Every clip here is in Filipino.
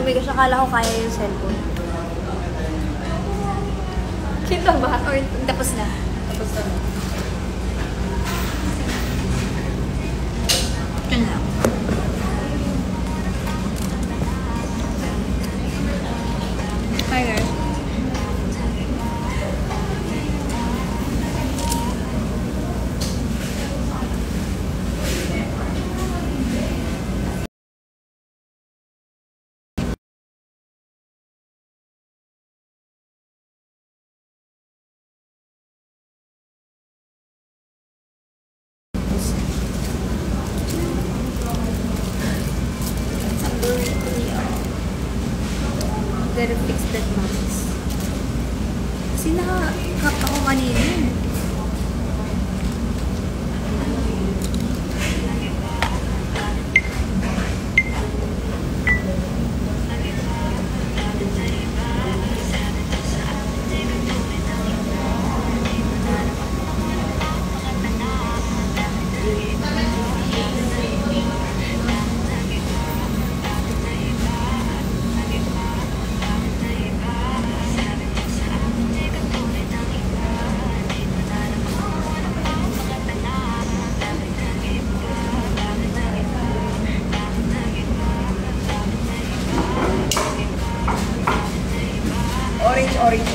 tumigas. Akala ko kaya yung cellphone. Kita ba? Or tapos na? Tapos na. Ito na. Hi guys. Gotta fix that mask. Kasi naka-cup ako kanina. Orange.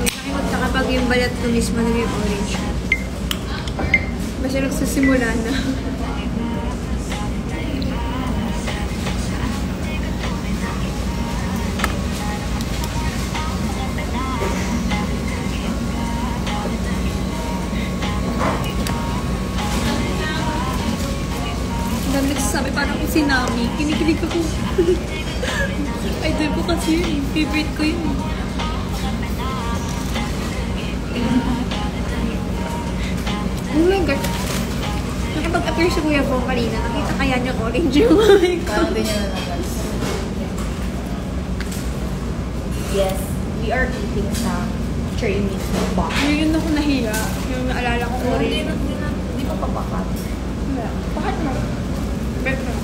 Nakikot na kapag yung balat ko mismo naging orange. Basta nagsisimula na. Ang dami nagsasabi parang kung si Nami. Kinikilig ako. Idol ko kasi yun. Favorite ko yun. Oh my God. Nakipag-appear si Kuya Bong kanina. Nakita kaya niya orange yung mic ko. Parang din niya nalagas. Yes, we are eating sa Chinese box. Yun ako nahiya. Yung naalala ko orange. Hindi pa papakat. Bakit mo? Beto.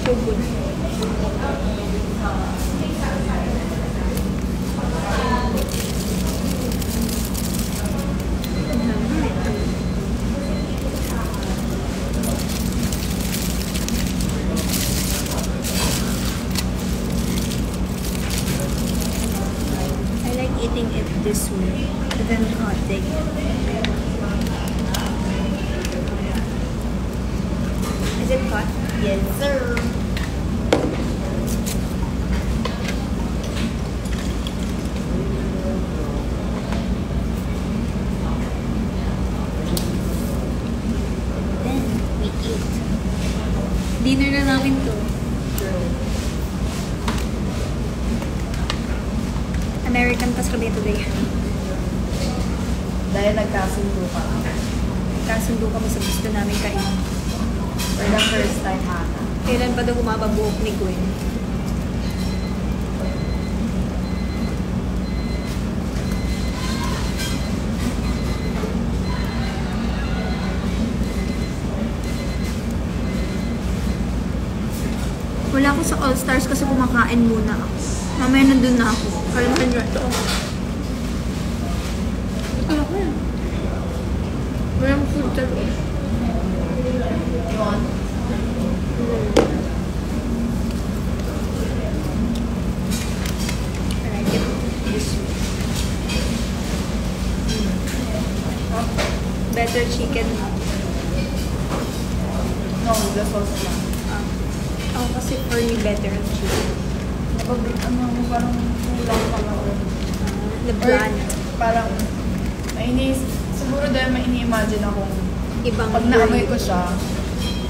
So good. I like eating it this way, and then cutting it. Is it cut? Yes, sir. Then we eat. Dinner na namin to. True. American tas kami today. Dahil nagkasundo ka. Kasundo kami sa gusto namin kainin. For the first time, Hana. Kailan pa daw humaba buhok ni Gwen? Wala ako sa All Stars kasi kumakain muna ako. Mamaya nandun na ako. Kalimutan nyo ito. Ito ako yan. Walang food talaga. You want? I like it this way. Better chicken. No, the sauce lang. Ako kasi for me better ang chicken. Parang kulang pa lang. Leblan. Parang, siguro dahil may ini-imagine akong Ibang pag naamoy ko siya,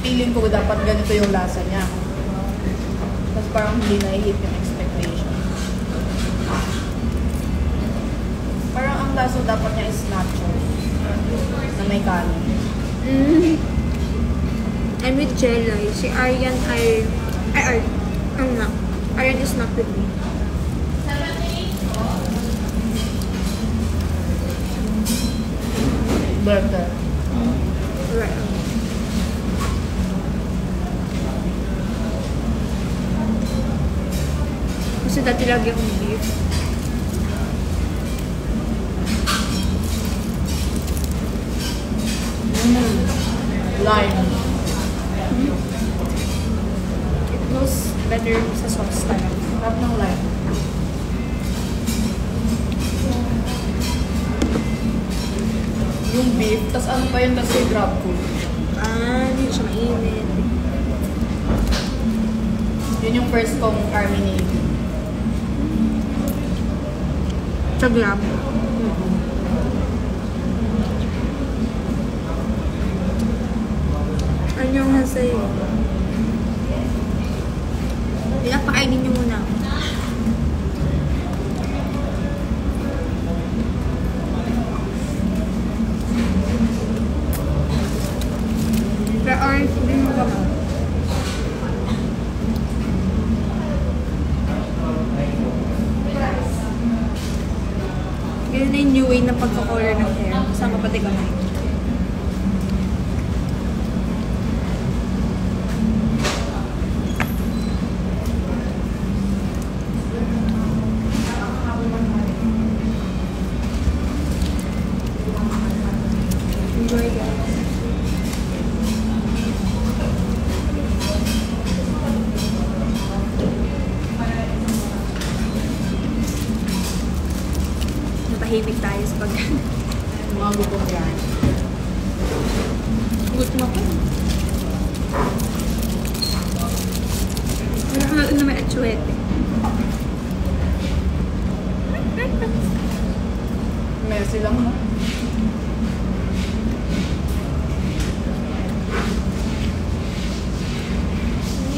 feeling ko dapat ganito yung lasa niya. Tapos parang hindi na-hit yung expectation. Parang ang lasa dapat niya is nachos na may kanin. And with Jelly, si Aryan Aryan is not with me. Burger. Right. Kasi dati lagi akong beef. Lime. It goes better sa sauce talaga. Sarap ng lime. Yung beef, tas ano pa yun kasi grab food. Hindi siya mainit. Yun yung first kong Army Navy. Sa grab. Ano yung nasa iyo? Pinapakainin niyo muna. Pero orange din mo ka ba? Ganyan na yung new way na pagkakolor ng hair. Kasama pati kamay. Enjoy guys. Natahimik tayo sa pagkain. Mga gutom yan. Gusto mo ko. Wala ka natin na may atsuete. Messy lang, no?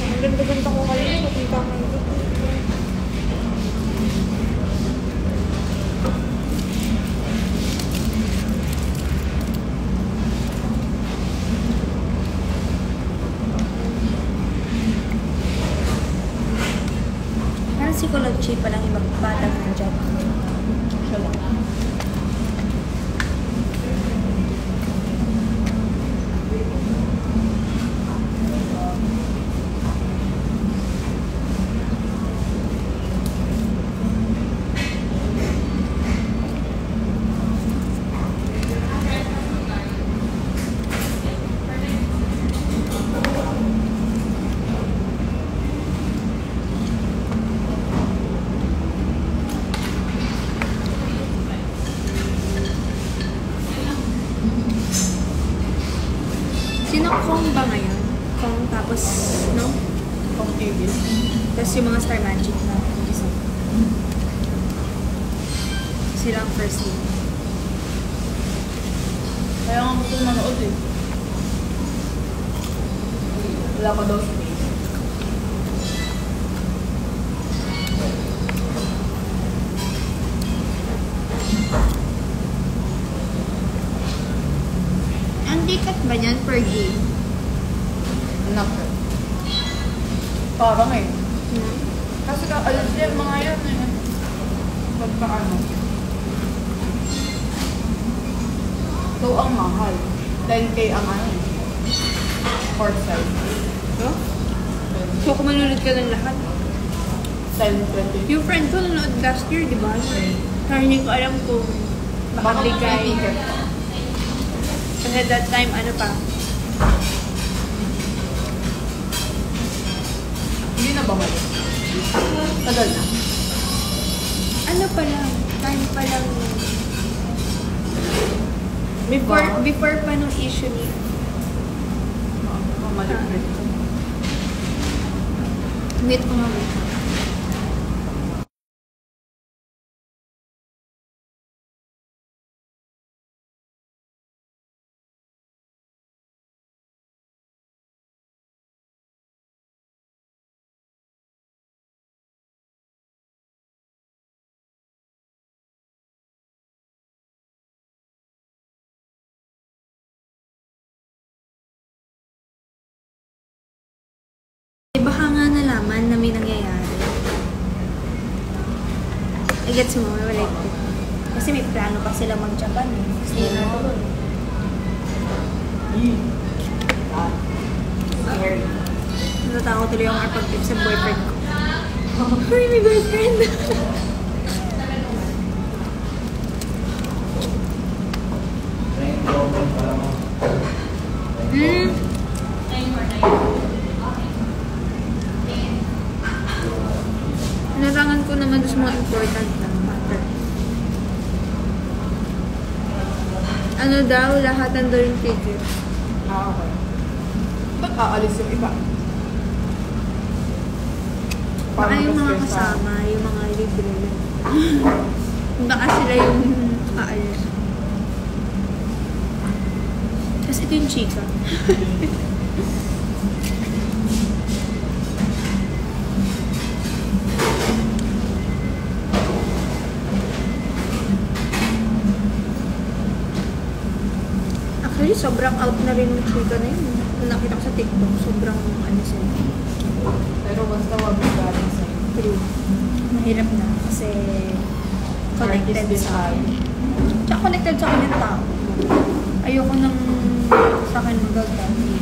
Ang ganda-ganda ko kayo. Nakita ko ito. Parang psychology pa lang ibang bata mo dyan. Siya lang. Sino Kong ba ngayon? Kong tapos, no? Kung TV. Tapos yung mga Star Magic na isa. Sila ang first lead. Kaya nga gusto manood eh. Wala pa daw space. Ang ticket ba niyan per game? Anak. Parang eh. Kasi kaalis yan mga yan eh. Pagkaano. So, ang mahal. 10K ang ano. Court size. No? So, kung manunod ka ng lahat. 10-20. Yung friend ko nanood last year, di ba? Pero hindi ko alam kung baka bigay. Kasi that time, ano pa? Hindi na ba mali? Tagal na. Ano pa lang? Time pa lang. Before pa nung issue ni Mali. meet ko nga. Baka nga nalaman na may nangyayari. I gets mo, like, kasi may plano pa sila mag-Japan eh. Kasi natuloy. Scary. Natatakot tuloy ako kapag-tip sa boyfriend ko. Uy, may boyfriend! Narangan ko naman doon sa mga important na matter. Ano daw, lahat daw yung ticket. Okay. Ba't aalis yung iba? Baka yung mga kasama, yung mga libre. Baka sila yung aalis. Kasi ito yung chika. Actually, sobrang out na rin yung chika na yun. Nung nakita ko sa TikTok, sobrang ano sila. Pero basta wag mo galing sa'yo. True. Mahirap na kasi connected Artist din sa tayo. akin. Tsaka connected sa akin yung tao. Ayoko nang sa akin magagamit.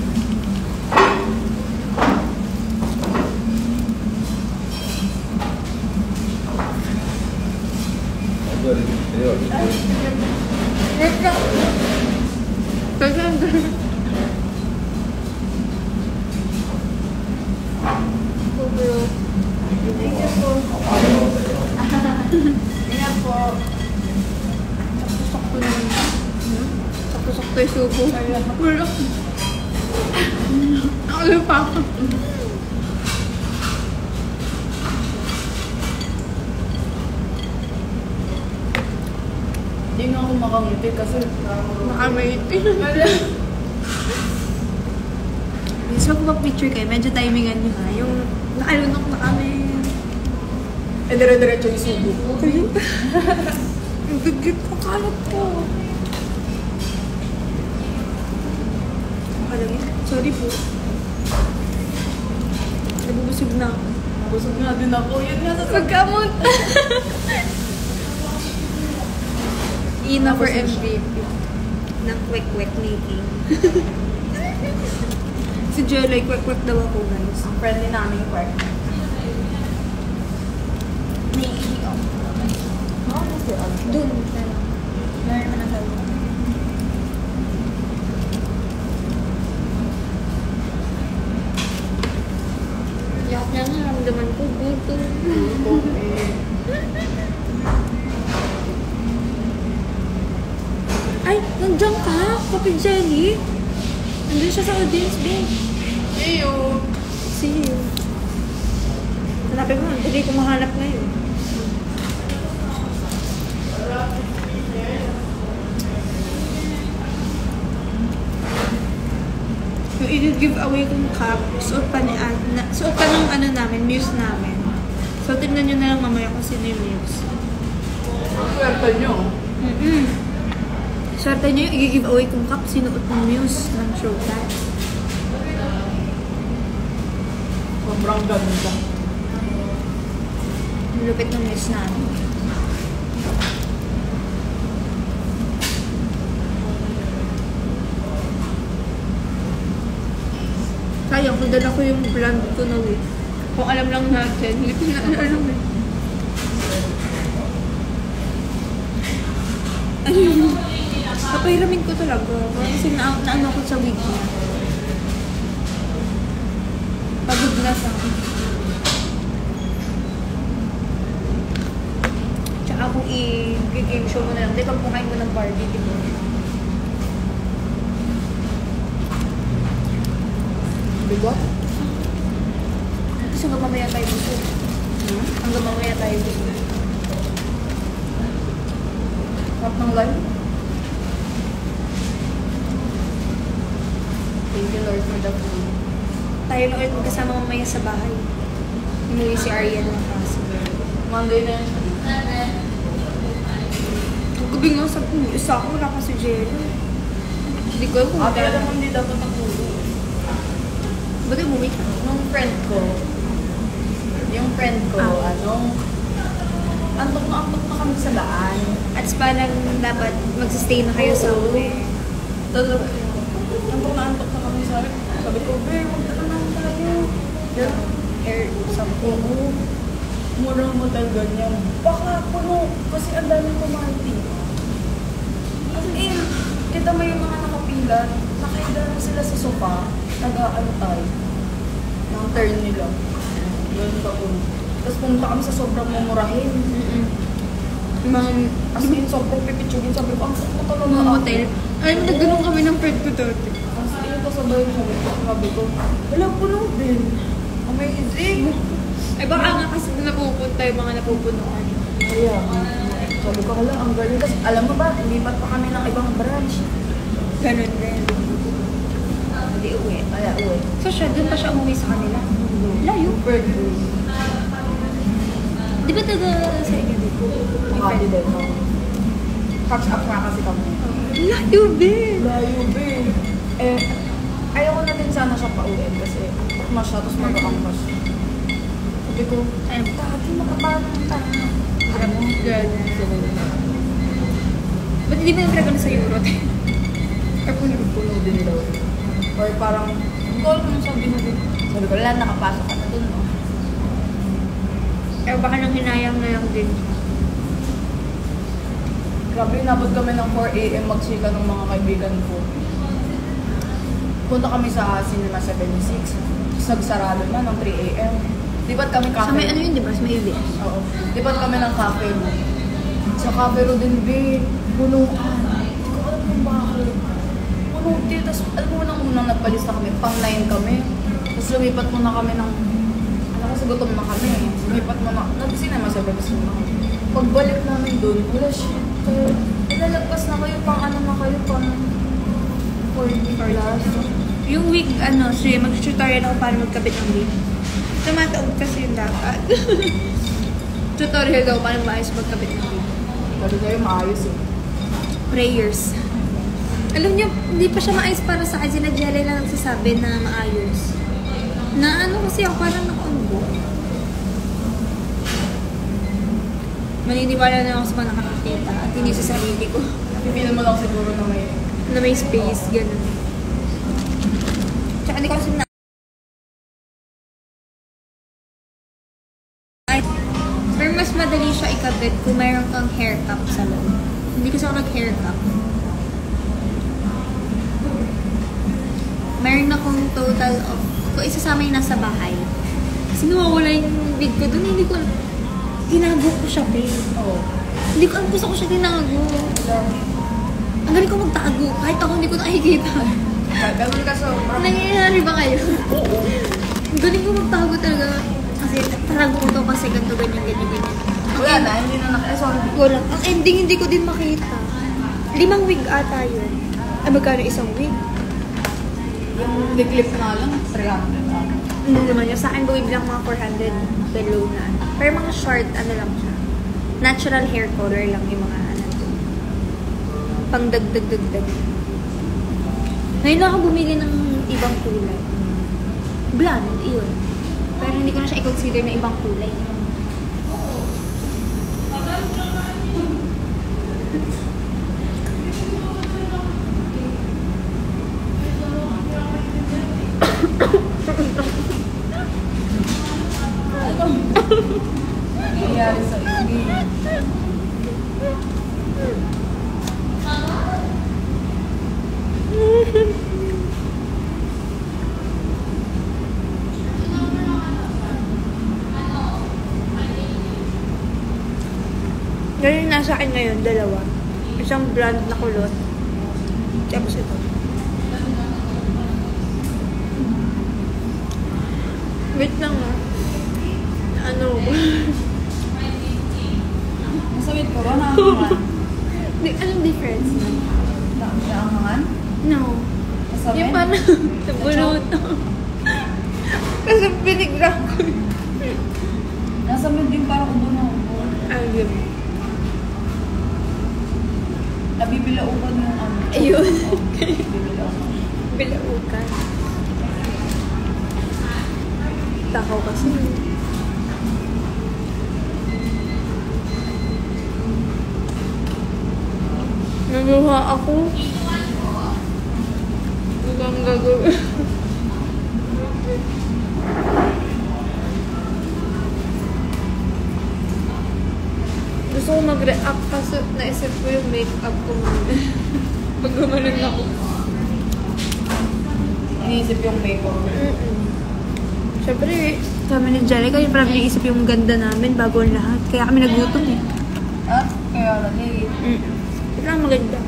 Wait lang. Kaya bro. Thank you po. Ingat po. Sakto na yun. Sakto-sakto yung subo. Wala. Nakalo pa ako. Hindi nga ako makangiti kasi Nakamaitin. So, kung mag-picture kayo, medyo timingan nyo ha. Yung nakalunok na kami. eh dire-diretso yung subo. Ang gagit ko, kalat ko. Alam niyo, sorry po. Nabubusog na ako. Busog nga din ako. Yun nga sa Pagkamot! Ina for MVP. Ng kwek-kwek making. Si Jelay, kwek-kwek daw ako, guys. Ang friendly namin yung work. Naiihi ako. Oo, kasi Doon, pero meron naman ang gawin. Yak na nga, ramdaman ko, gutom. Ay, nandiyan ka, Kapit Jelly. Nandun siya sa audience, babe. Eyo! See you. Hanapin mo, hindi ko mahanap ngayon. Yung i-give away kong cup, suot pa ng ano namin, muse namin. So, tignan nyo na lang mamaya kung sino yung muse. Ang swerte nyo. Swerte nyo yung i-give away kong cup, sinuot ng muse ng showtime. Sobrang ganda. Lupit ng muse namin. Sayang, kung dala ko yung brand ko na wig. Kung alam lang natin, hindi ko na alam eh. Kapahiramin ko talaga. Kasi naano ko sa wig niya. Pagod na sa akin. Tsaka kung i-game show mo na lang, di ba kumain mo ng Barbie, di ba? Bigot? Kasi hanggang mamaya tayo gusto. Hanggang mamaya tayo gusto. Sarap ng life. Thank you Lord for the food. Tayo na ulit magkasama mamaya sa bahay. Inuwi si Ariel ng kaso. Monday na yun. Gabi nga sa isa ako, wala pa si Jello. Hindi ko alam kung Ate, alam mo hindi dapat natulog. ba't umuwi ka? Nung friend ko, antok na kami sa daan. At parang dapat magsistay na kayo sa uwi. Talaga. antok na antok na kami sa sabi ko, Bear, magtatanaw tayo. Yan, sabi ko, murang motel ganyan. Baka puno, kasi ang daming kumati. As in, kita mo yung mga nakapila, nakahiga lang sila sa sofa, taga-ano tayo, ng turn nila. Ganun pa po. Tapos pumunta kami sa sobrang mumurahin. As in, sobrang pipitsugin. Sabi ko, ang sakto talaga Mga hotel. Alam mo, nagganong kami ng friend ko dati. As in, kasabay ko. Sabi ko, wala puno din. Amazing. Ay baka nga kasi napupunta yung mga napupunuan. Kaya, sabi ko, hala, ang galing. Tapos, alam mo ba, lipat pa kami ng ibang branch. Ganun din. Hindi uwi. Kaya, uwi. So siya, doon pa siya umuwi sa kanila. Layo. Super good. Di ba taga sa inyo dito? Makati din. Catch up nga kasi kami. Layo, be! Layo, babe. Eh, ayaw ko na din sana siya pauwiin kasi mas siya, tapos mag-aangkas. Sabi ko, dati makabanong tayo. Alam mo? Ba't hindi mo yung dragon sa Euro? Or puno din daw. Or parang, hindi ko alam kung sabi na din. Sabi ko, wala, nakapasok ka na dun, no? Eh baka nang hinayang na lang din. Grabe, nabot kami ng 4 a.m. magsika ng mga kaibigan ko. Punta kami sa Cinema 76. Sagsarado na ng 3 a.m. Di ba't kami cafe? Sa may ano yun, di ba? Sa may UBS. Oo. Di ba't kami ng cafe mo? Sa cafe ro din, be. Punuan. Hindi ko alam kung bakit. Punuan. Tapos, alam mo nang unang nagpalista kami, pang 9 kami. Tapos lumipat muna kami ng... Ano kasi gutom na kami. Lumipat muna. Nag-cinema 76 na. Pagbalik namin doon, wala shit. Ilalagpas na kayo, pang ano na kayo, pang 40 plus. Yung week, ano, siya, mag-tutorial ako paano magkabit ng wig. Tumataog kasi yung dapat. Tutorial daw paano maayos magkabit ng wig. Sabi kayo, maayos eh. Prayers. Alam niyo, hindi pa siya maayos para sa akin. Sina Jelly lang nagsasabi na maayos. Na ano kasi ako parang nakaunggo. Maniniwala na ako sa mga nakakakita at hindi sa sarili ko. Pipilin mo lang siguro Na may space, gano'n. Tsaka hindi ko kasi na... Pero mas madali siya ikabit kung mayroon kang hair cap sa loob. Hindi kasi ako nag-hair cap. Meron akong total of... Kung isasama yung nasa bahay. Kasi nawawala yung wig ko doon, hindi ko alam. Tinago ko siya, babe. Oo. Hindi ko alam kung saan ko siya tinago. Ang galing ko magtago. Kahit ako hindi ko nakikita. Ganun ka so. Nangyayari ba kayo? Oo. Ang galing ko magtago talaga. Kasi tarago ko to kasi ganito, ganyan. Wala na, hindi na sorry. Wala. Ang ending, hindi ko din makita. 5 wig ata yun. Ay, magkano isang wig? Yung clip na lang, 300 na. Hindi naman yun. Sa akin, buwig lang mga 400 below na. Pero mga short, ano lang siya. Natural hair color lang yung mga ano. Pang dagdag. Ngayon lang ako bumili ng ibang kulay. Blonde, yun. Pero hindi ko na siya i-consider na ibang kulay. Nangyayari sa iyo. Ganyan nasa akin ngayon, 2. Isang blonde na kulot. Tapos ito. Wait lang ah. Ano? Masawit ko ba? Nakakangan? Anong difference? Nakakangan? No. Masawit? Yung parang nabuluto. Kasi biniglang ko. Nasa mid din parang ubo na ubo. Ayun. Nabibilaukan yung ano. Ayun. Nabibilaukan. Bilaukan. Takaw kasi. Naguha ako. Hanggang gagawin. Gusto ko mag-react kasi naisip ko yung makeup ko muna. Pag gumanon ako. Iniisip yung makeup. Siyempre, kami ni Jelly, kaya parang naisip yung ganda namin bago ang lahat. Kaya kami nagutom eh. Ah, kaya lagi. Ito lang maganda.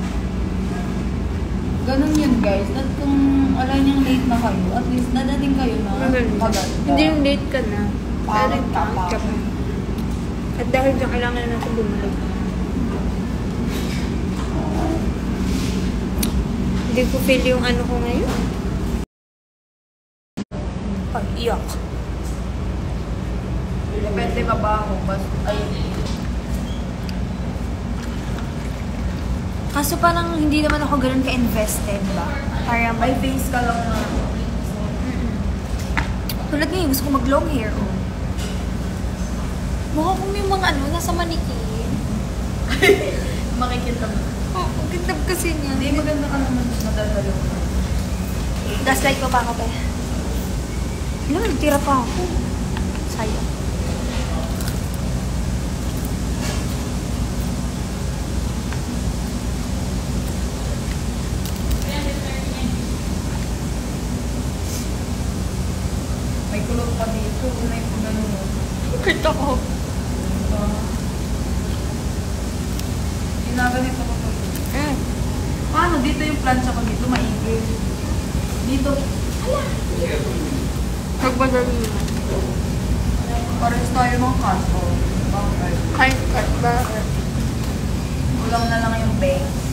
Ganun yun guys. At kung alam niyang late na kayo, at least nadating kayo na maganda. Hindi yung late ka na. Parang Parang ka pa. At dahil dyan, kailangan na natin bumalik. Hindi ko feel yung ano ko ngayon. Pag-iyak. Depende mabaho. Ay, Kaso parang hindi naman ako ganun ka-invested ba? Parang may face ka lang na. tulad ngayon, gusto ko mag-long hair. Oh. Mukha kong yung mga ano, nasa manikin. Makikita mo. Oh, ang gandang kasi niya. Hindi, maganda ka naman. Madadalo ka. Gaslight ko pa ako, be. Ano, nagtira pa ako. Sayang. May kulot pa dito. May pagano mo. Kita ko. Ginaganito ko to. Paano? Dito yung plancha ko dito. Maigil. Dito. Nagmadali naman. Pares tayo mga kaso. Bakit? Kahit cut ba? Kulang na lang yung bangs.